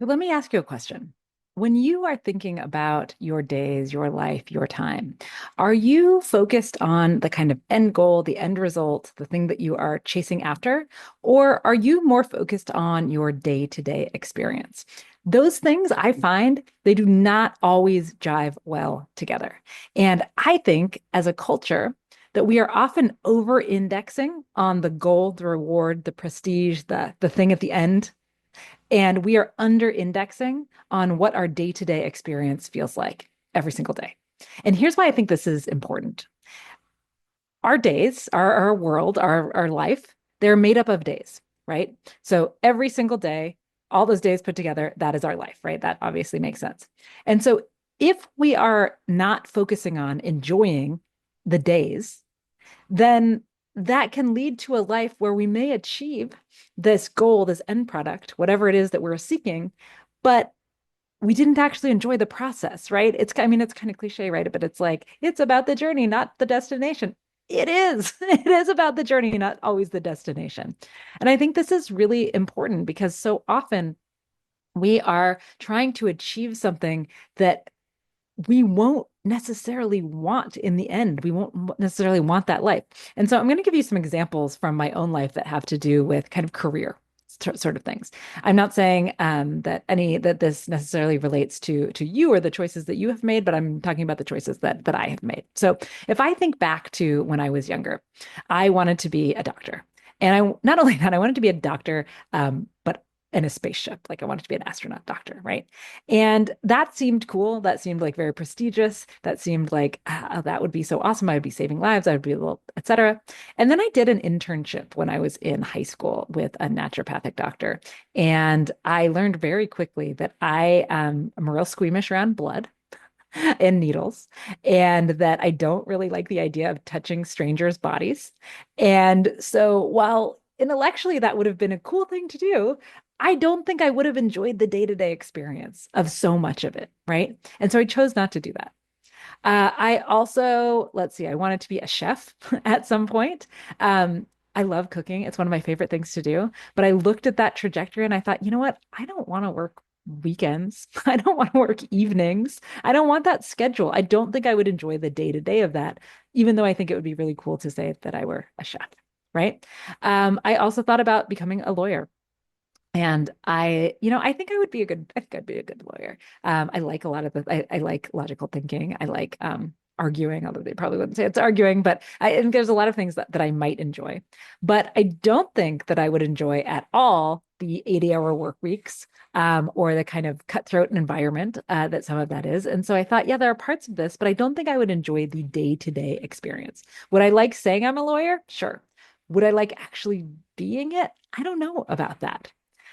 So let me ask you a question. When you are thinking about your days, your life, your time, are you focused on the kind of end goal, the end result, the thing that you are chasing after? Or are you more focused on your day-to-day experience? Those things I find they do not always jive well together. And I think as a culture, that we are often over-indexing on the goal, the reward, the prestige, the thing at the end, and we are under indexing on what our day to day experience feels like every single day. And here's why I think this is important. Our days, our world, our life, they're made up of days, right? So every single day, all those days put together, that is our life, right? That obviously makes sense. And so if we are not focusing on enjoying the days, then that can lead to a life where we may achieve this goal, this end product, whatever it is that we're seeking, but we didn't actually enjoy the process, right? I mean, it's kind of cliche, right? But it's like, it's about the journey, not the destination. It is. It is about the journey, not always the destination. And I think this is really important because so often we are trying to achieve something that we won't necessarily want in the end. We won't necessarily want that life. And so I'm going to give you some examples from my own life that have to do with kind of career sort of things. I'm not saying that this necessarily relates to you or the choices that you have made, but I'm talking about the choices that I have made. So if I think back to when I was younger, I wanted to be a doctor. And I not only that, I wanted to be a doctor, but in a spaceship. Like I wanted to be an astronaut doctor, right? And that seemed cool. That seemed like very prestigious. That seemed like that would be so awesome. I would be saving lives. I would be a little, etc. And then I did an internship when I was in high school with a naturopathic doctor. And I learned very quickly that I am real squeamish around blood and needles, and that I don't really like the idea of touching strangers' bodies. And so while intellectually that would have been a cool thing to do, I don't think I would have enjoyed the day-to-day experience of so much of it, right? And so I chose not to do that. I also, let's see, I wanted to be a chef at some point. I love cooking. It's one of my favorite things to do. But I looked at that trajectory and I thought, you know what? I don't want to work weekends. I don't want to work evenings. I don't want that schedule. I don't think I would enjoy the day to day of that, even though I think it would be really cool to say that I were a chef, right? I also thought about becoming a lawyer. And I think I think I'd be a good lawyer. I like a lot of I like logical thinking. I like arguing, although they probably wouldn't say it's arguing, but I think there's a lot of things that I might enjoy. But I don't think that I would enjoy at all the 80-hour work weeks, or the kind of cutthroat environment that some of that is. And so I thought, yeah, there are parts of this, but I don't think I would enjoy the day-to-day experience. Would I like saying I'm a lawyer? Sure. Would I like actually being it? I don't know about that.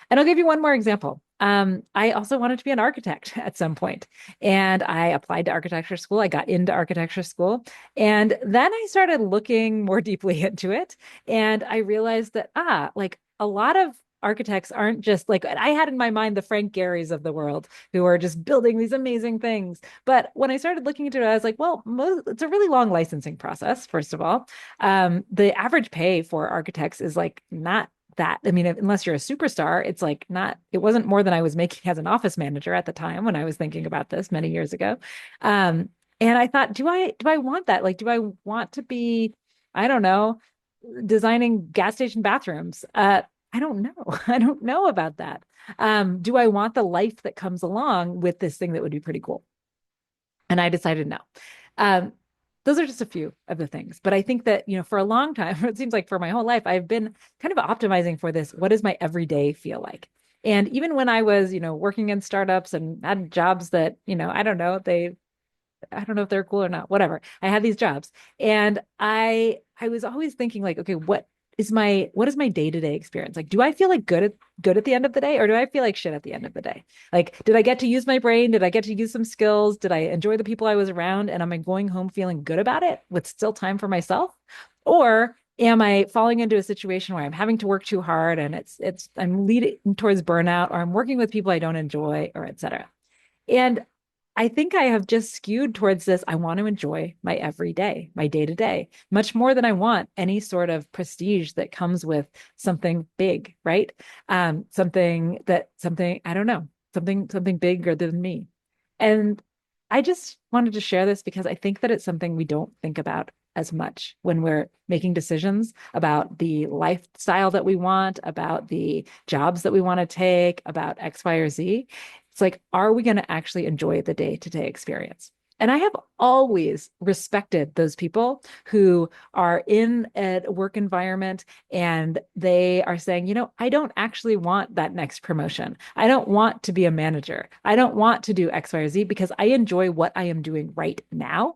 And I'll give you one more example. I also wanted to be an architect at some point, and I applied to architecture school. I got into architecture school, and then I started looking more deeply into it, and I realized that like a lot of architects aren't just like I had in my mind the Frank Gehry's of the world who are just building these amazing things. But when I started looking into it, I was like, well, it's a really long licensing process, first of all. The average pay for architects is like not that. I mean, unless you're a superstar, it's like not, it wasn't more than I was making as an office manager at the time when I was thinking about this many years ago. And I thought, do I want that? Like, do I want to be, I don't know, designing gas station bathrooms? I don't know. I don't know about that. Do I want the life that comes along with this thing that would be pretty cool? And I decided no. Um, those are just a few of the things. But I think that, for a long time, it seems like for my whole life, I've been kind of optimizing for this. What does my everyday feel like? And even when I was, working in startups and had jobs that, I don't know if they're cool or not, whatever. I had these jobs and I was always thinking like, okay, what is my day-to-day experience? Like, do I feel like good at the end of the day, or do I feel like shit at the end of the day? Like, did I get to use my brain? Did I get to use some skills? Did I enjoy the people I was around? And am I going home feeling good about it with still time for myself? Or am I falling into a situation where I'm having to work too hard and I'm leading towards burnout, or I'm working with people I don't enjoy, or et cetera? And I think I have just skewed towards this. I want to enjoy my everyday, my day to day, much more than I want any sort of prestige that comes with something big, right? Something, I don't know, something bigger than me. And I just wanted to share this because I think that it's something we don't think about as much when we're making decisions about the lifestyle that we want, about the jobs that we want to take, about X, Y, or Z. It's like, are we going to actually enjoy the day-to-day experience? And I have always respected those people who are in a work environment and they are saying, I don't actually want that next promotion. I don't want to be a manager. I don't want to do X, Y, or Z because I enjoy what I am doing right now.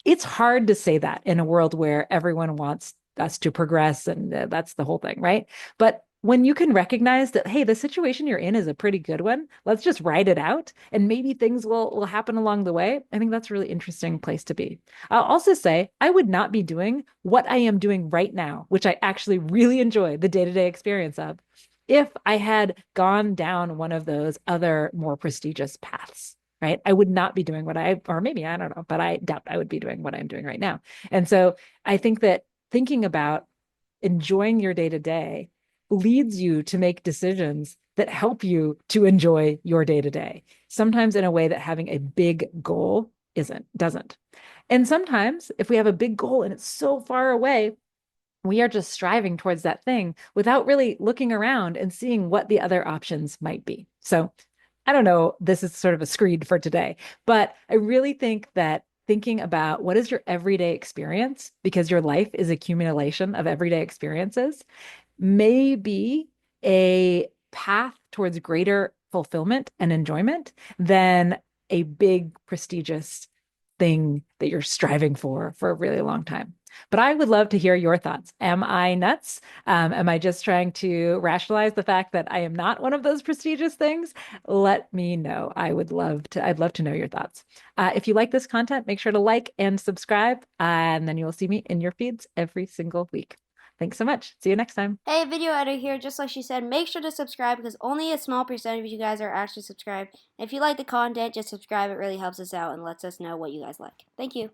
It's hard to say that in a world where everyone wants us to progress and that's the whole thing, right? But when you can recognize that, hey, the situation you're in is a pretty good one, let's just ride it out and maybe things will happen along the way. I think that's a really interesting place to be. I'll also say I would not be doing what I am doing right now, which I actually really enjoy the day-to-day experience of, if I had gone down one of those other more prestigious paths, right? I would not be doing or maybe I don't know, but I doubt I would be doing what I'm doing right now. And so I think that thinking about enjoying your day to day leads you to make decisions that help you to enjoy your day to day, sometimes in a way that having a big goal doesn't. And sometimes if we have a big goal and it's so far away, we are just striving towards that thing without really looking around and seeing what the other options might be. So I don't know, this is sort of a screed for today, but I really think that thinking about what is your everyday experience, because your life is accumulation of everyday experiences, may be a path towards greater fulfillment and enjoyment than a big, prestigious thing that you're striving for a really long time. But I would love to hear your thoughts. Am I nuts? Am I just trying to rationalize the fact that I am not one of those prestigious things? Let me know. I'd love to know your thoughts. If you like this content, make sure to like and subscribe, and then you'll see me in your feeds every single week. Thanks so much. See you next time. Hey, video editor here. Just like she said, make sure to subscribe because only a small percentage of you guys are actually subscribed. And if you like the content, just subscribe. It really helps us out and lets us know what you guys like. Thank you.